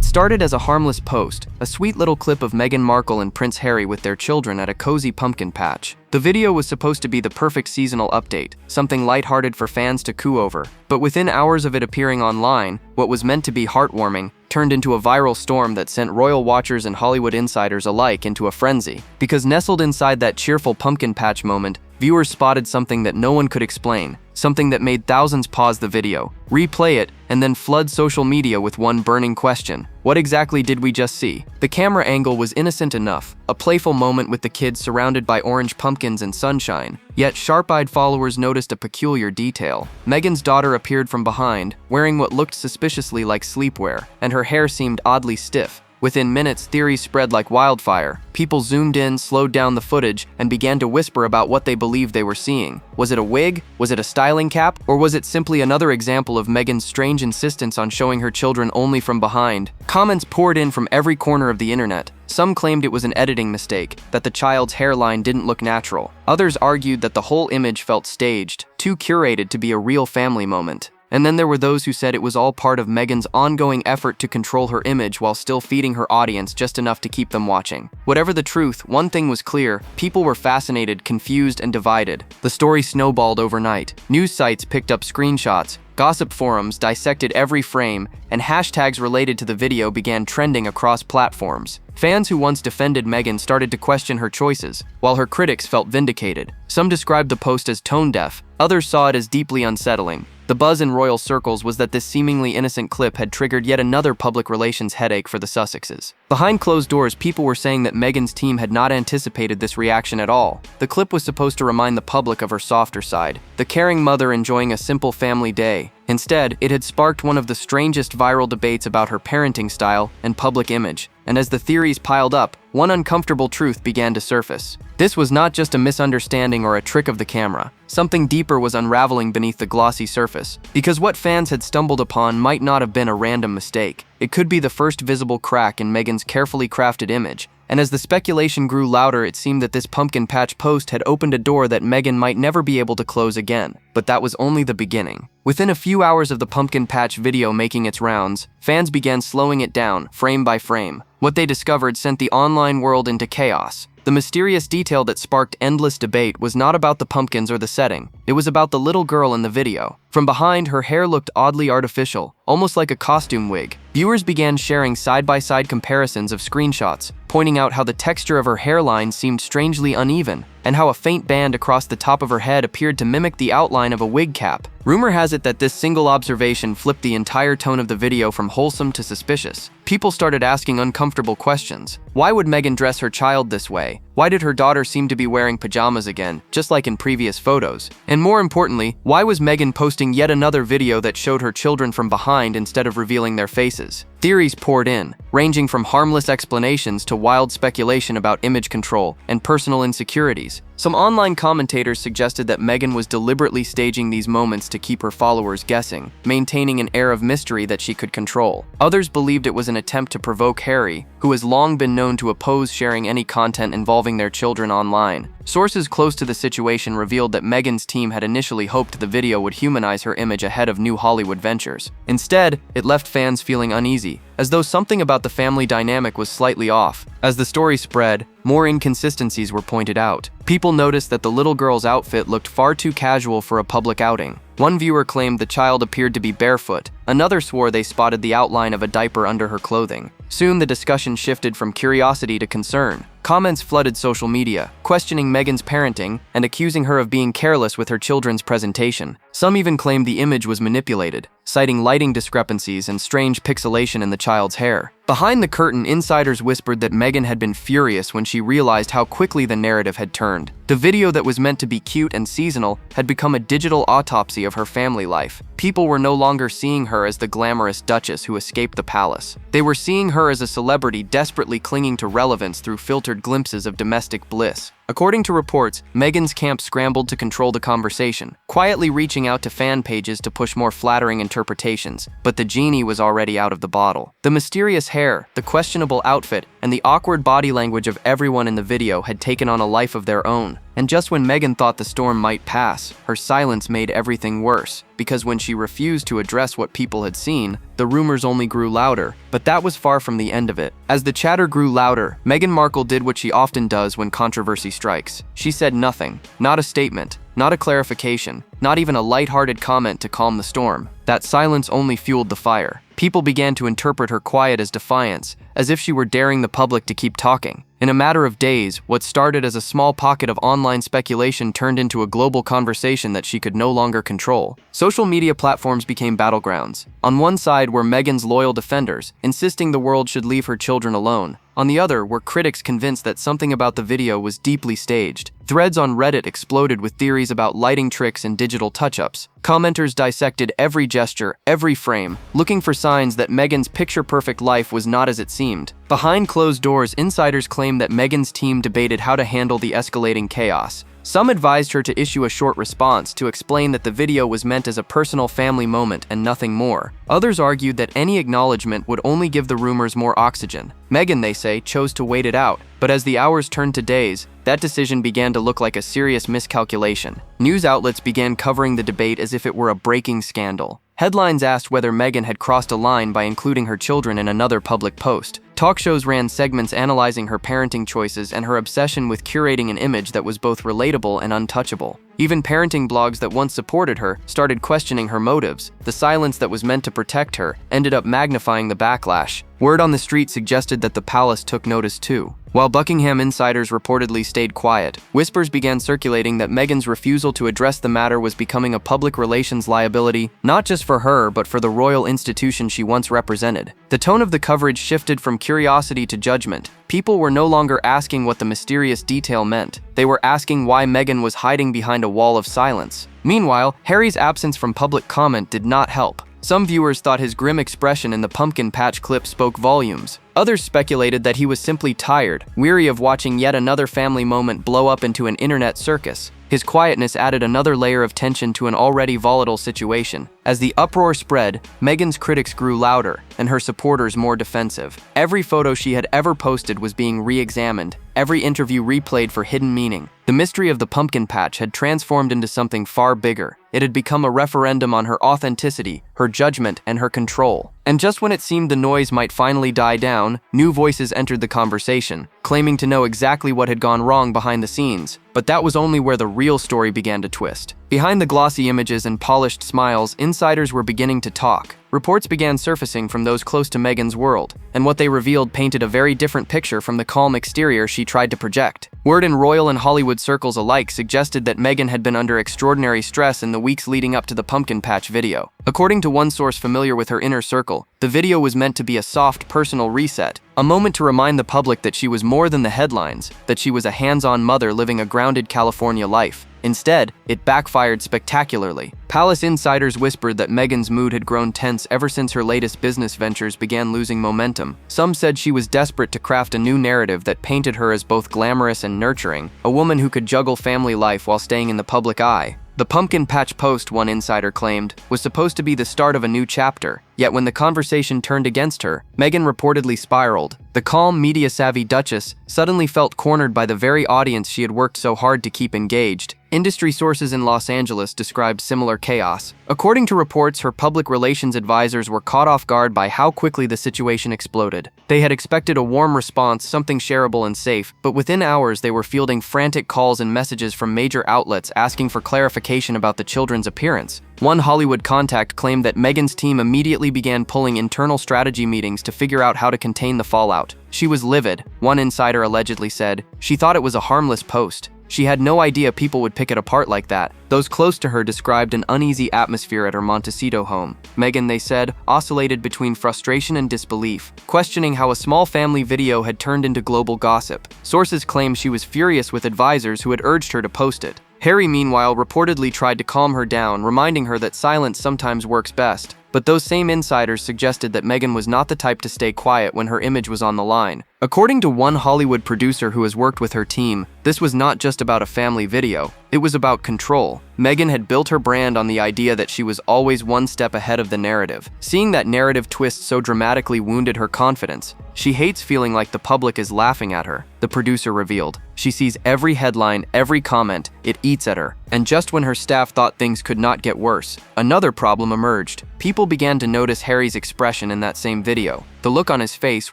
It started as a harmless post, a sweet little clip of Meghan Markle and Prince Harry with their children at a cozy pumpkin patch. The video was supposed to be the perfect seasonal update, something lighthearted for fans to coo over. But within hours of it appearing online, what was meant to be heartwarming turned into a viral storm that sent royal watchers and Hollywood insiders alike into a frenzy. Because nestled inside that cheerful pumpkin patch moment, viewers spotted something that no one could explain, something that made thousands pause the video, replay it, and then flood social media with one burning question: what exactly did we just see? The camera angle was innocent enough, a playful moment with the kids surrounded by orange pumpkins and sunshine. Yet sharp-eyed followers noticed a peculiar detail. Meghan's daughter appeared from behind, wearing what looked suspiciously like sleepwear, and her hair seemed oddly stiff. Within minutes, theories spread like wildfire. People zoomed in, slowed down the footage, and began to whisper about what they believed they were seeing. Was it a wig? Was it a styling cap? Or was it simply another example of Meghan's strange insistence on showing her children only from behind? Comments poured in from every corner of the internet. Some claimed it was an editing mistake, that the child's hairline didn't look natural. Others argued that the whole image felt staged, too curated to be a real family moment. And then there were those who said it was all part of Meghan's ongoing effort to control her image while still feeding her audience just enough to keep them watching. Whatever the truth, one thing was clear: people were fascinated, confused, and divided. The story snowballed overnight. News sites picked up screenshots, gossip forums dissected every frame, and hashtags related to the video began trending across platforms. Fans who once defended Meghan started to question her choices, while her critics felt vindicated. Some described the post as tone-deaf, others saw it as deeply unsettling. The buzz in royal circles was that this seemingly innocent clip had triggered yet another public relations headache for the Sussexes. Behind closed doors, people were saying that Meghan's team had not anticipated this reaction at all. The clip was supposed to remind the public of her softer side, the caring mother enjoying a simple family day. Instead, it had sparked one of the strangest viral debates about her parenting style and public image. And as the theories piled up, one uncomfortable truth began to surface. This was not just a misunderstanding or a trick of the camera. Something deeper was unraveling beneath the glossy surface. Because what fans had stumbled upon might not have been a random mistake. It could be the first visible crack in Meghan's carefully crafted image. And as the speculation grew louder, it seemed that this pumpkin patch post had opened a door that Meghan might never be able to close again. But that was only the beginning. Within a few hours of the pumpkin patch video making its rounds, fans began slowing it down, frame by frame. What they discovered sent the online world into chaos. The mysterious detail that sparked endless debate was not about the pumpkins or the setting. It was about the little girl in the video. From behind, her hair looked oddly artificial, almost like a costume wig. Viewers began sharing side-by-side comparisons of screenshots, pointing out how the texture of her hairline seemed strangely uneven, and how a faint band across the top of her head appeared to mimic the outline of a wig cap. Rumor has it that this single observation flipped the entire tone of the video from wholesome to suspicious. People started asking uncomfortable questions. Why would Meghan dress her child this way? Why did her daughter seem to be wearing pajamas again, just like in previous photos? And more importantly, why was Meghan posting yet another video that showed her children from behind instead of revealing their faces? Theories poured in, ranging from harmless explanations to wild speculation about image control and personal insecurities. Some online commentators suggested that Meghan was deliberately staging these moments to keep her followers guessing, maintaining an air of mystery that she could control. Others believed it was an attempt to provoke Harry, who has long been known to oppose sharing any content involving their children online. Sources close to the situation revealed that Meghan's team had initially hoped the video would humanize her image ahead of new Hollywood ventures. Instead, it left fans feeling uneasy, as though something about the family dynamic was slightly off. As the story spread, more inconsistencies were pointed out. People noticed that the little girl's outfit looked far too casual for a public outing. One viewer claimed the child appeared to be barefoot. Another swore they spotted the outline of a diaper under her clothing. Soon the discussion shifted from curiosity to concern. Comments flooded social media, questioning Meghan's parenting and accusing her of being careless with her children's presentation. Some even claimed the image was manipulated, citing lighting discrepancies and strange pixelation in the child's hair. Behind the curtain, insiders whispered that Meghan had been furious when she realized how quickly the narrative had turned. The video that was meant to be cute and seasonal had become a digital autopsy of her family life. People were no longer seeing her as the glamorous duchess who escaped the palace. They were seeing her as a celebrity desperately clinging to relevance through filtered glimpses of domestic bliss. According to reports, Meghan's camp scrambled to control the conversation, quietly reaching out to fan pages to push more flattering interpretations, but the genie was already out of the bottle. The mysterious hair, the questionable outfit, and the awkward body language of everyone in the video had taken on a life of their own. And just when Meghan thought the storm might pass, her silence made everything worse, because when she refused to address what people had seen, the rumors only grew louder. But that was far from the end of it. As the chatter grew louder, Meghan Markle did what she often does when controversy strikes. She said nothing, not a statement, not a clarification, not even a lighthearted comment to calm the storm. That silence only fueled the fire. People began to interpret her quiet as defiance, as if she were daring the public to keep talking. In a matter of days, what started as a small pocket of online speculation turned into a global conversation that she could no longer control. Social media platforms became battlegrounds. On one side were Meghan's loyal defenders, insisting the world should leave her children alone. On the other were critics convinced that something about the video was deeply staged. Threads on Reddit exploded with theories about lighting tricks and digital touch-ups. Commenters dissected every gesture, every frame, looking for signs that Meghan's picture-perfect life was not as it seemed. Behind closed doors, insiders claimed that Meghan's team debated how to handle the escalating chaos. Some advised her to issue a short response to explain that the video was meant as a personal family moment and nothing more. Others argued that any acknowledgement would only give the rumors more oxygen. Meghan, they say, chose to wait it out. But as the hours turned to days, that decision began to look like a serious miscalculation. News outlets began covering the debate as if it were a breaking scandal. Headlines asked whether Meghan had crossed a line by including her children in another public post. Talk shows ran segments analyzing her parenting choices and her obsession with curating an image that was both relatable and untouchable. Even parenting blogs that once supported her started questioning her motives. The silence that was meant to protect her ended up magnifying the backlash. Word on the street suggested that the palace took notice too. While Buckingham insiders reportedly stayed quiet, whispers began circulating that Meghan's refusal to address the matter was becoming a public relations liability, not just for her, but for the royal institution she once represented. The tone of the coverage shifted from curiosity to judgment. People were no longer asking what the mysterious detail meant. They were asking why Meghan was hiding behind a wall of silence. Meanwhile, Harry's absence from public comment did not help. Some viewers thought his grim expression in the pumpkin patch clip spoke volumes. Others speculated that he was simply tired, weary of watching yet another family moment blow up into an internet circus. His quietness added another layer of tension to an already volatile situation. As the uproar spread, Meghan's critics grew louder and her supporters more defensive. Every photo she had ever posted was being re-examined, every interview replayed for hidden meaning. The mystery of the pumpkin patch had transformed into something far bigger. It had become a referendum on her authenticity, her judgment, and her control. And just when it seemed the noise might finally die down, new voices entered the conversation, claiming to know exactly what had gone wrong behind the scenes. But that was only where the real story began to twist. Behind the glossy images and polished smiles, insiders were beginning to talk. Reports began surfacing from those close to Meghan's world, and what they revealed painted a very different picture from the calm exterior she tried to project. Word in royal and Hollywood circles alike suggested that Meghan had been under extraordinary stress in the weeks leading up to the pumpkin patch video. According to one source familiar with her inner circle, the video was meant to be a soft, personal reset, a moment to remind the public that she was more than the headlines, that she was a hands-on mother living a grounded California life. Instead, it backfired spectacularly. Palace insiders whispered that Meghan's mood had grown tense ever since her latest business ventures began losing momentum. Some said she was desperate to craft a new narrative that painted her as both glamorous and nurturing, a woman who could juggle family life while staying in the public eye. The pumpkin patch post, one insider claimed, was supposed to be the start of a new chapter. Yet when the conversation turned against her, Meghan reportedly spiraled. The calm, media-savvy Duchess suddenly felt cornered by the very audience she had worked so hard to keep engaged. Industry sources in Los Angeles described similar chaos. According to reports, her public relations advisors were caught off guard by how quickly the situation exploded. They had expected a warm response, something shareable and safe, but within hours they were fielding frantic calls and messages from major outlets asking for clarification about the children's appearance. One Hollywood contact claimed that Meghan's team immediately began pulling internal strategy meetings to figure out how to contain the fallout. She was livid, one insider allegedly said. She thought it was a harmless post. She had no idea people would pick it apart like that. Those close to her described an uneasy atmosphere at her Montecito home. Meghan, they said, oscillated between frustration and disbelief, questioning how a small family video had turned into global gossip. Sources claim she was furious with advisors who had urged her to post it. Harry, meanwhile, reportedly tried to calm her down, reminding her that silence sometimes works best. But those same insiders suggested that Meghan was not the type to stay quiet when her image was on the line. According to one Hollywood producer who has worked with her team, this was not just about a family video, it was about control. Meghan had built her brand on the idea that she was always one step ahead of the narrative. Seeing that narrative twist so dramatically wounded her confidence. She hates feeling like the public is laughing at her, the producer revealed. She sees every headline, every comment, it eats at her. And just when her staff thought things could not get worse, another problem emerged. People began to notice Harry's expression in that same video. The look on his face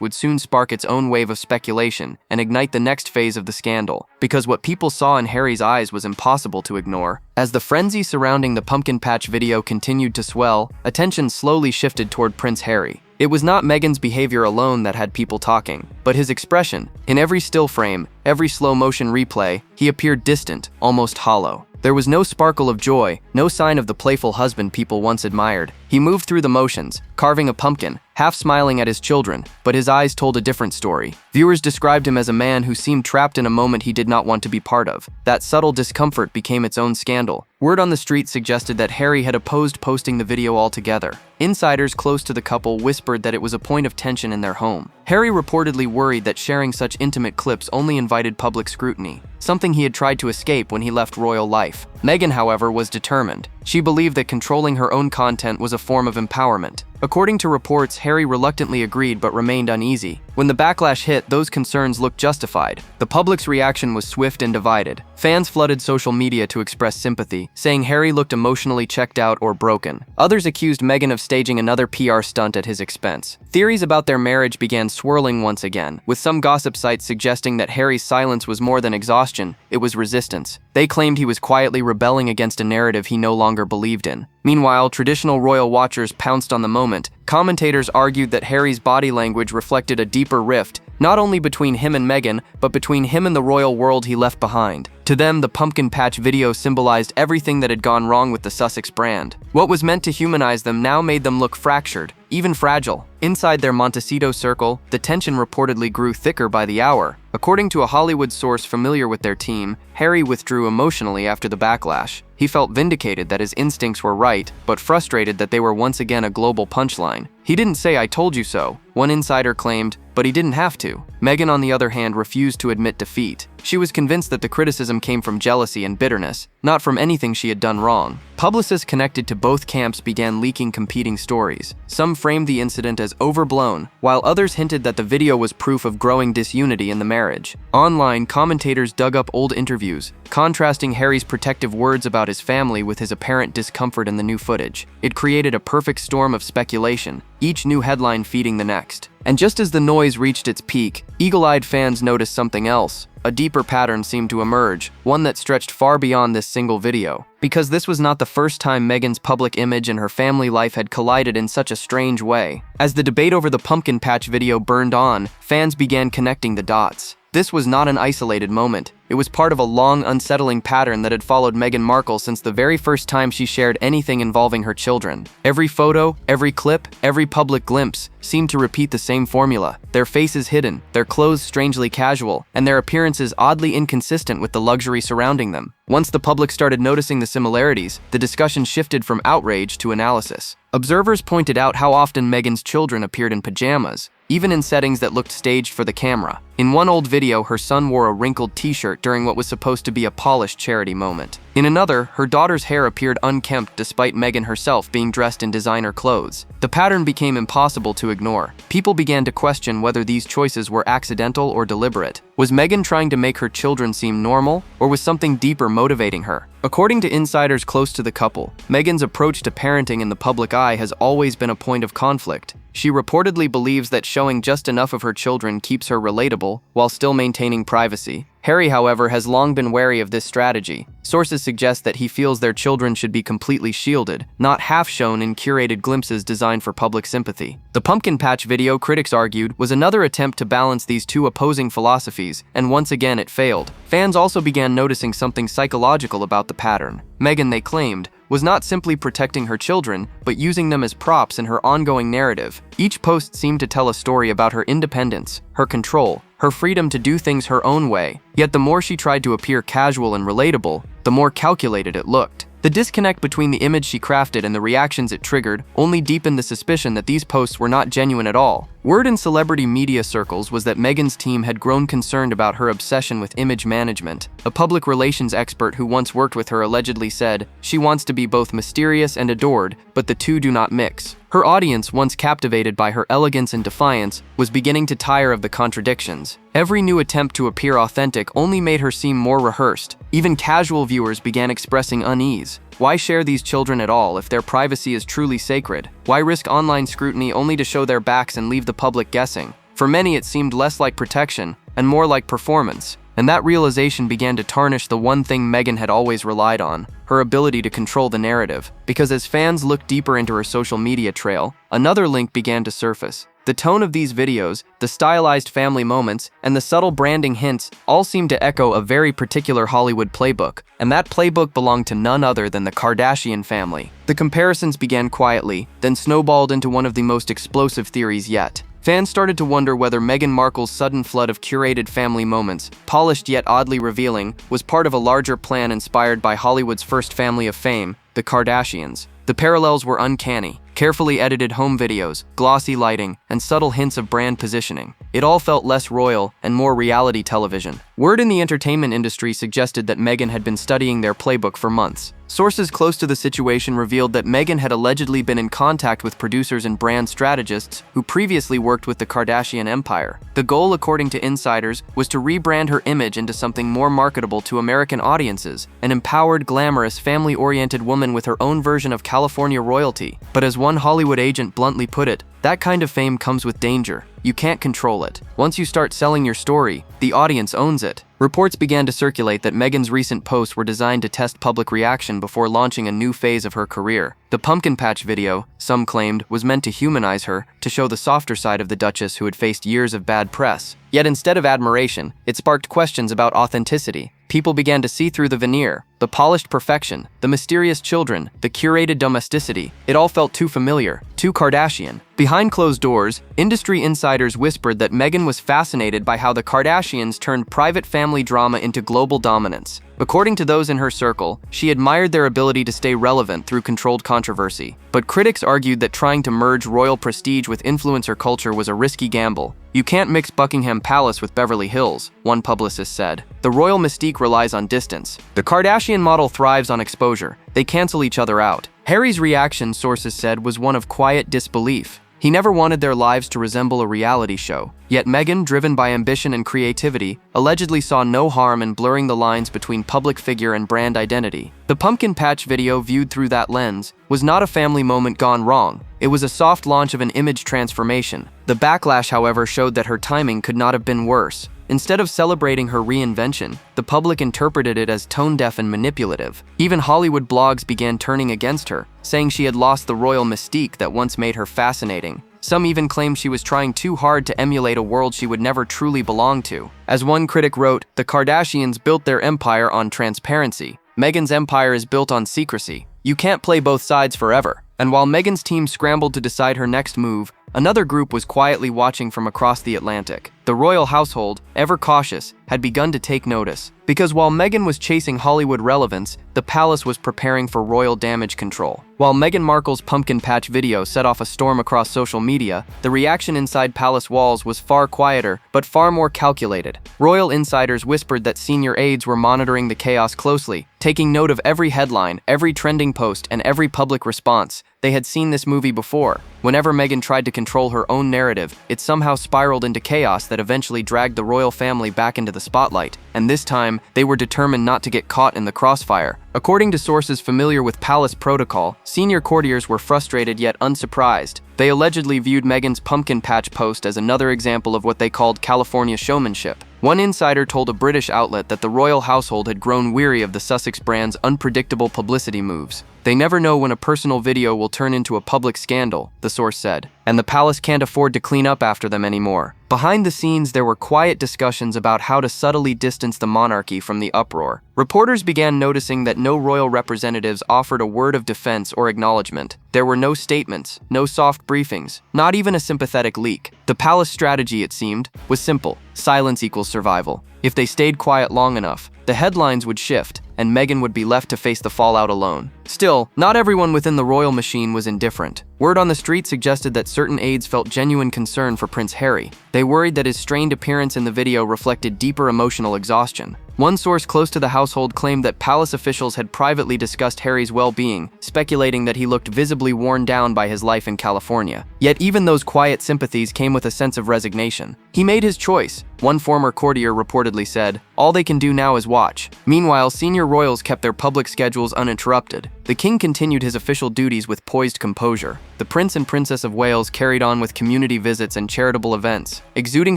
would soon spark its own wave of speculation and ignite the next phase of the scandal, because what people saw in Harry's eyes was impossible to ignore. As the frenzy surrounding the pumpkin patch video continued to swell, attention slowly shifted toward Prince Harry. It was not Meghan's behavior alone that had people talking, but his expression. In every still frame, every slow-motion replay, he appeared distant, almost hollow. There was no sparkle of joy, no sign of the playful husband people once admired. He moved through the motions, carving a pumpkin, half smiling at his children, but his eyes told a different story. Viewers described him as a man who seemed trapped in a moment he did not want to be part of. That subtle discomfort became its own scandal. Word on the street suggested that Harry had opposed posting the video altogether. Insiders close to the couple whispered that it was a point of tension in their home. Harry reportedly worried that sharing such intimate clips only invited public scrutiny, something he had tried to escape when he left royal life. Meghan, however, was determined. She believed that controlling her own content was a form of empowerment. According to reports, Harry reluctantly agreed but remained uneasy. When the backlash hit, those concerns looked justified. The public's reaction was swift and divided. Fans flooded social media to express sympathy, saying Harry looked emotionally checked out or broken. Others accused Meghan of staging another PR stunt at his expense. Theories about their marriage began swirling once again, with some gossip sites suggesting that Harry's silence was more than exhaustion, it was resistance. They claimed he was quietly rebelling against a narrative he no longer believed in. Meanwhile, traditional royal watchers pounced on the moment. Commentators argued that Harry's body language reflected a deeper rift, not only between him and Meghan, but between him and the royal world he left behind. To them, the pumpkin patch video symbolized everything that had gone wrong with the Sussex brand. What was meant to humanize them now made them look fractured, even fragile. Inside their Montecito circle, the tension reportedly grew thicker by the hour. According to a Hollywood source familiar with their team, Harry withdrew emotionally after the backlash. He felt vindicated that his instincts were right, but frustrated that they were once again a global punchline. He didn't say "I told you so," one insider claimed, but he didn't have to. Meghan, on the other hand, refused to admit defeat. She was convinced that the criticism came from jealousy and bitterness, not from anything she had done wrong. Publicists connected to both camps began leaking competing stories. Some framed the incident as overblown, while others hinted that the video was proof of growing disunity in the marriage. Online, commentators dug up old interviews, contrasting Harry's protective words about his family with his apparent discomfort in the new footage. It created a perfect storm of speculation, each new headline feeding the next. And just as the noise reached its peak, eagle-eyed fans noticed something else. A deeper pattern seemed to emerge, one that stretched far beyond this single video. Because this was not the first time Meghan's public image and her family life had collided in such a strange way. As the debate over the pumpkin patch video burned on, fans began connecting the dots. This was not an isolated moment. It was part of a long, unsettling pattern that had followed Meghan Markle since the very first time she shared anything involving her children. Every photo, every clip, every public glimpse seemed to repeat the same formula. Their faces hidden, their clothes strangely casual, and their appearances oddly inconsistent with the luxury surrounding them. Once the public started noticing the similarities, the discussion shifted from outrage to analysis. Observers pointed out how often Meghan's children appeared in pajamas, even in settings that looked staged for the camera. In one old video, her son wore a wrinkled t-shirt during what was supposed to be a polished charity moment. In another, her daughter's hair appeared unkempt despite Meghan herself being dressed in designer clothes. The pattern became impossible to ignore. People began to question whether these choices were accidental or deliberate. Was Meghan trying to make her children seem normal, or was something deeper motivating her? According to insiders close to the couple, Meghan's approach to parenting in the public eye has always been a point of conflict. She reportedly believes that showing just enough of her children keeps her relatable while still maintaining privacy. Harry, however, has long been wary of this strategy. Sources suggest that he feels their children should be completely shielded, not half shown in curated glimpses designed for public sympathy. The pumpkin patch video, critics argued, was another attempt to balance these two opposing philosophies, and once again it failed. Fans also began noticing something psychological about the pattern. Meghan, they claimed, was not simply protecting her children, but using them as props in her ongoing narrative. Each post seemed to tell a story about her independence, her control, her freedom to do things her own way. Yet the more she tried to appear casual and relatable, the more calculated it looked. The disconnect between the image she crafted and the reactions it triggered only deepened the suspicion that these posts were not genuine at all. Word in celebrity media circles was that Meghan's team had grown concerned about her obsession with image management. A public relations expert who once worked with her allegedly said, "She wants to be both mysterious and adored, but the two do not mix." Her audience, once captivated by her elegance and defiance, was beginning to tire of the contradictions. Every new attempt to appear authentic only made her seem more rehearsed. Even casual viewers began expressing unease. Why share these children at all if their privacy is truly sacred? Why risk online scrutiny only to show their backs and leave the public guessing? For many, it seemed less like protection and more like performance. And that realization began to tarnish the one thing Meghan had always relied on, her ability to control the narrative. Because as fans looked deeper into her social media trail, another link began to surface. The tone of these videos, the stylized family moments, and the subtle branding hints all seemed to echo a very particular Hollywood playbook, and that playbook belonged to none other than the Kardashian family. The comparisons began quietly, then snowballed into one of the most explosive theories yet. Fans started to wonder whether Meghan Markle's sudden flood of curated family moments, polished yet oddly revealing, was part of a larger plan inspired by Hollywood's first family of fame, the Kardashians. The parallels were uncanny. Carefully edited home videos, glossy lighting, and subtle hints of brand positioning. It all felt less royal and more reality television. Word in the entertainment industry suggested that Meghan had been studying their playbook for months. Sources close to the situation revealed that Meghan had allegedly been in contact with producers and brand strategists who previously worked with the Kardashian empire. The goal, according to insiders, was to rebrand her image into something more marketable to American audiences, an empowered, glamorous, family-oriented woman with her own version of California royalty. But as one Hollywood agent bluntly put it, that kind of fame comes with danger. You can't control it. Once you start selling your story, the audience owns it. Reports began to circulate that Meghan's recent posts were designed to test public reaction before launching a new phase of her career. The pumpkin patch video, some claimed, was meant to humanize her, to show the softer side of the Duchess who had faced years of bad press. Yet instead of admiration, it sparked questions about authenticity. People began to see through the veneer, the polished perfection, the mysterious children, the curated domesticity. It all felt too familiar, too Kardashian. Behind closed doors, industry insiders whispered that Meghan was fascinated by how the Kardashians turned private family drama into global dominance. According to those in her circle, she admired their ability to stay relevant through controlled controversy. But critics argued that trying to merge royal prestige with influencer culture was a risky gamble. "You can't mix Buckingham Palace with Beverly Hills," one publicist said. "The royal mystique relies on distance. The Kardashian model thrives on exposure. They cancel each other out." Harry's reaction, sources said, was one of quiet disbelief. He never wanted their lives to resemble a reality show. Yet Meghan, driven by ambition and creativity, allegedly saw no harm in blurring the lines between public figure and brand identity. The pumpkin patch video, viewed through that lens, was not a family moment gone wrong. It was a soft launch of an image transformation. The backlash, however, showed that her timing could not have been worse. Instead of celebrating her reinvention, the public interpreted it as tone-deaf and manipulative. Even Hollywood blogs began turning against her, saying she had lost the royal mystique that once made her fascinating. Some even claimed she was trying too hard to emulate a world she would never truly belong to. As one critic wrote, "The Kardashians built their empire on transparency. Meghan's empire is built on secrecy. You can't play both sides forever." And while Meghan's team scrambled to decide her next move, another group was quietly watching from across the Atlantic. The royal household, ever cautious, had begun to take notice. Because while Meghan was chasing Hollywood relevance, the palace was preparing for royal damage control. While Meghan Markle's pumpkin patch video set off a storm across social media, the reaction inside palace walls was far quieter, but far more calculated. Royal insiders whispered that senior aides were monitoring the chaos closely, taking note of every headline, every trending post, and every public response. They had seen this movie before. Whenever Meghan tried to control her own narrative, it somehow spiraled into chaos that eventually dragged the royal family back into the spotlight. And this time, they were determined not to get caught in the crossfire. According to sources familiar with palace protocol, senior courtiers were frustrated yet unsurprised. They allegedly viewed Meghan's pumpkin patch post as another example of what they called California showmanship. One insider told a British outlet that the royal household had grown weary of the Sussex brand's unpredictable publicity moves. "They never know when a personal video will turn into a public scandal," the source said, "and the palace can't afford to clean up after them anymore." Behind the scenes, there were quiet discussions about how to subtly distance the monarchy from the uproar. Reporters began noticing that no royal representatives offered a word of defense or acknowledgement. There were no statements, no soft briefings, not even a sympathetic leak. The palace strategy, it seemed, was simple: silence equals survival. If they stayed quiet long enough, the headlines would shift, and Meghan would be left to face the fallout alone. Still, not everyone within the royal machine was indifferent. Word on the street suggested that certain aides felt genuine concern for Prince Harry. They worried that his strained appearance in the video reflected deeper emotional exhaustion. One source close to the household claimed that palace officials had privately discussed Harry's well-being, speculating that he looked visibly worn down by his life in California. Yet even those quiet sympathies came with a sense of resignation. He made his choice, one former courtier reportedly said. All they can do now is watch. Meanwhile, senior royals kept their public schedules uninterrupted. The king continued his official duties with poised composure. The Prince and Princess of Wales carried on with community visits and charitable events, exuding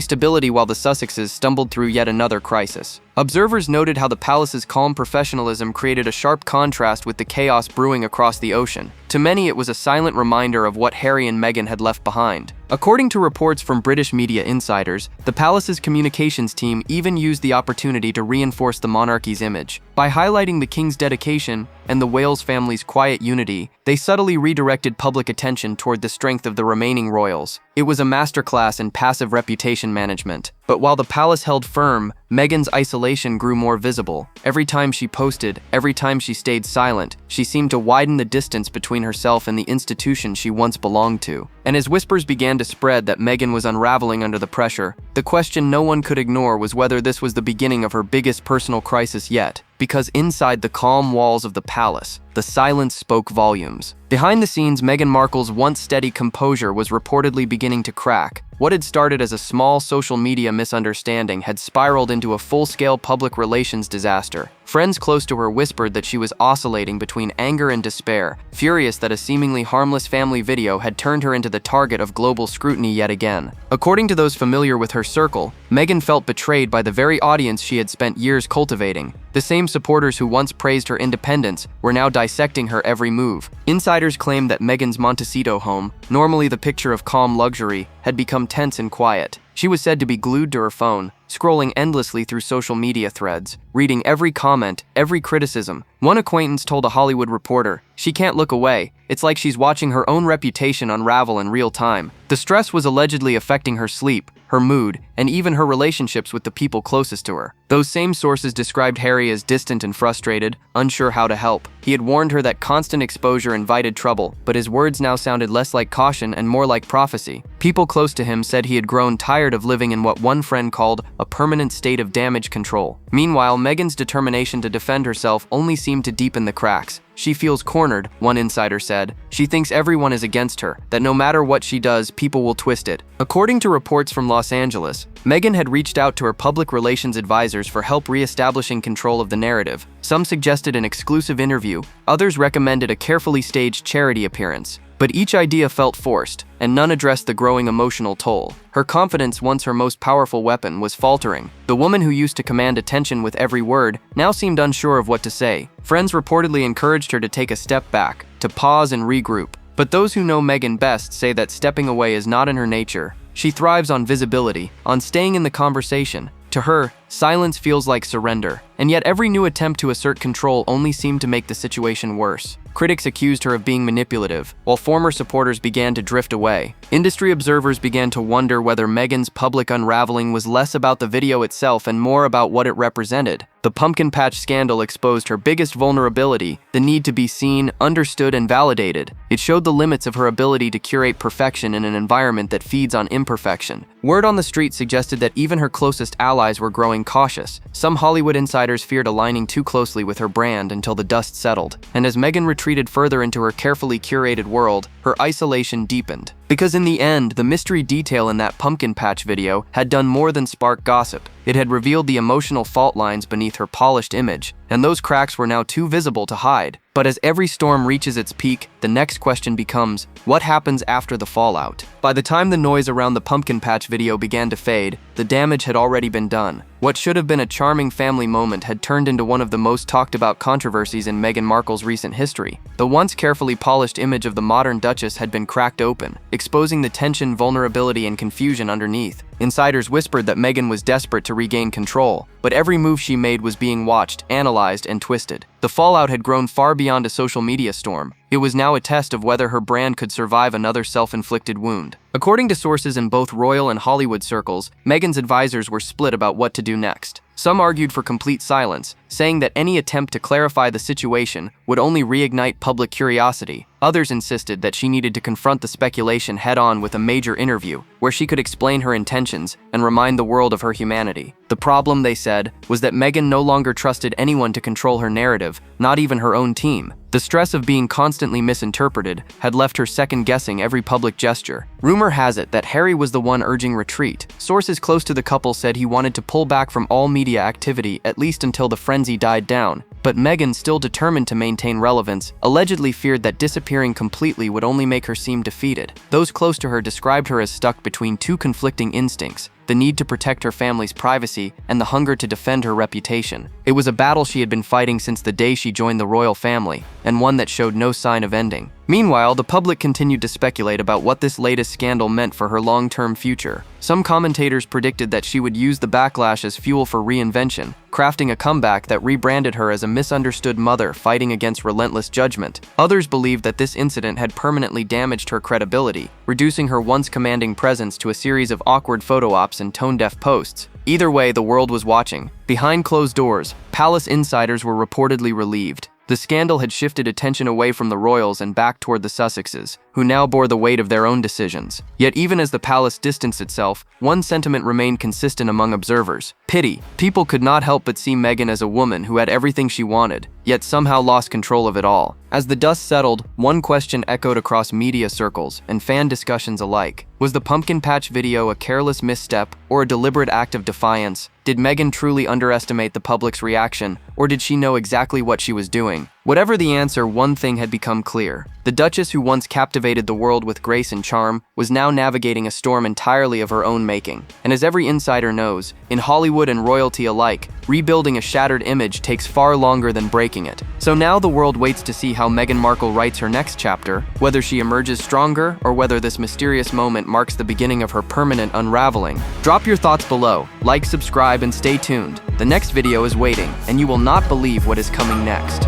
stability while the Sussexes stumbled through yet another crisis. Observers noted how the palace's calm professionalism created a sharp contrast with the chaos brewing across the ocean. To many, it was a silent reminder of what Harry and Meghan had left behind. According to reports from British media insiders, the palace's communications team even used the opportunity to reinforce the monarchy's image. By highlighting the king's dedication and the Wales family's quiet unity, they subtly redirected public attention toward the strength of the remaining royals. It was a masterclass in passive reputation management. But while the palace held firm, Meghan's isolation grew more visible. Every time she posted, every time she stayed silent, she seemed to widen the distance between herself and the institution she once belonged to. And as whispers began to spread that Meghan was unraveling under the pressure, the question no one could ignore was whether this was the beginning of her biggest personal crisis yet. Because inside the calm walls of the palace, the silence spoke volumes. Behind the scenes, Meghan Markle's once steady composure was reportedly beginning to crack. What had started as a small social media misunderstanding had spiraled into a full-scale public relations disaster. Friends close to her whispered that she was oscillating between anger and despair, furious that a seemingly harmless family video had turned her into the target of global scrutiny yet again. According to those familiar with her circle, Meghan felt betrayed by the very audience she had spent years cultivating. The same supporters who once praised her independence were now dissecting her every move. Insiders claimed that Meghan's Montecito home, normally the picture of calm luxury, had become tense and quiet. She was said to be glued to her phone, scrolling endlessly through social media threads, reading every comment, every criticism. One acquaintance told a Hollywood reporter, "She can't look away. It's like she's watching her own reputation unravel in real time." The stress was allegedly affecting her sleep, her mood, and even her relationships with the people closest to her. Those same sources described Harry as distant and frustrated, unsure how to help. He had warned her that constant exposure invited trouble, but his words now sounded less like caution and more like prophecy. People close to him said he had grown tired of living in what one friend called a permanent state of damage control. Meanwhile, Meghan's determination to defend herself only seemed to deepen the cracks. She feels cornered, one insider said. She thinks everyone is against her, that no matter what she does, people will twist it. According to reports from Los Angeles, Meghan had reached out to her public relations advisors for help re-establishing control of the narrative. Some suggested an exclusive interview, others recommended a carefully staged charity appearance. But each idea felt forced, and none addressed the growing emotional toll. Her confidence, once her most powerful weapon, was faltering. The woman who used to command attention with every word now seemed unsure of what to say. Friends reportedly encouraged her to take a step back, to pause and regroup. But those who know Meghan best say that stepping away is not in her nature. She thrives on visibility, on staying in the conversation. To her, silence feels like surrender, and yet every new attempt to assert control only seemed to make the situation worse. Critics accused her of being manipulative, while former supporters began to drift away. Industry observers began to wonder whether Meghan's public unraveling was less about the video itself and more about what it represented. The pumpkin patch scandal exposed her biggest vulnerability, the need to be seen, understood, and validated. It showed the limits of her ability to curate perfection in an environment that feeds on imperfection. Word on the street suggested that even her closest allies were growing cautious. Some Hollywood insiders feared aligning too closely with her brand until the dust settled. And as Meghan retreated further into her carefully curated world, her isolation deepened. Because in the end, the mystery detail in that pumpkin patch video had done more than spark gossip. It had revealed the emotional fault lines beneath her polished image, and those cracks were now too visible to hide. But as every storm reaches its peak, the next question becomes, what happens after the fallout? By the time the noise around the pumpkin patch video began to fade, the damage had already been done. What should have been a charming family moment had turned into one of the most talked about controversies in Meghan Markle's recent history. The once carefully polished image of the modern Duchess had been cracked open, exposing the tension, vulnerability, and confusion underneath. Insiders whispered that Meghan was desperate to regain control, but every move she made was being watched, analyzed, and twisted. The fallout had grown far beyond a social media storm. It was now a test of whether her brand could survive another self-inflicted wound. According to sources in both royal and Hollywood circles, Meghan's advisors were split about what to do next. Some argued for complete silence, saying that any attempt to clarify the situation would only reignite public curiosity. Others insisted that she needed to confront the speculation head-on with a major interview, where she could explain her intentions and remind the world of her humanity. The problem, they said, was that Meghan no longer trusted anyone to control her narrative, not even her own team. The stress of being constantly misinterpreted had left her second-guessing every public gesture. Rumor has it that Harry was the one urging retreat. Sources close to the couple said he wanted to pull back from all media activity, at least until the frenzy died down. But Meghan, still determined to maintain relevance, allegedly feared that disappearing completely would only make her seem defeated. Those close to her described her as stuck between two conflicting instincts: the need to protect her family's privacy and the hunger to defend her reputation. It was a battle she had been fighting since the day she joined the royal family, and one that showed no sign of ending. Meanwhile, the public continued to speculate about what this latest scandal meant for her long-term future. Some commentators predicted that she would use the backlash as fuel for reinvention, crafting a comeback that rebranded her as a misunderstood mother fighting against relentless judgment. Others believed that this incident had permanently damaged her credibility, reducing her once commanding presence to a series of awkward photo ops and tone-deaf posts. Either way, the world was watching. Behind closed doors, palace insiders were reportedly relieved. The scandal had shifted attention away from the royals and back toward the Sussexes, who now bore the weight of their own decisions. Yet even as the palace distanced itself, one sentiment remained consistent among observers: pity. People could not help but see Meghan as a woman who had everything she wanted, yet somehow lost control of it all. As the dust settled, one question echoed across media circles and fan discussions alike. Was the pumpkin patch video a careless misstep or a deliberate act of defiance? Did Meghan truly underestimate the public's reaction, or did she know exactly what she was doing? Whatever the answer, one thing had become clear. The Duchess, who once captivated the world with grace and charm, was now navigating a storm entirely of her own making. And as every insider knows, in Hollywood and royalty alike, rebuilding a shattered image takes far longer than breaking it. So now the world waits to see how Meghan Markle writes her next chapter, whether she emerges stronger or whether this mysterious moment marks the beginning of her permanent unraveling. Drop your thoughts below, like, subscribe, and stay tuned. The next video is waiting, and you will not believe what is coming next.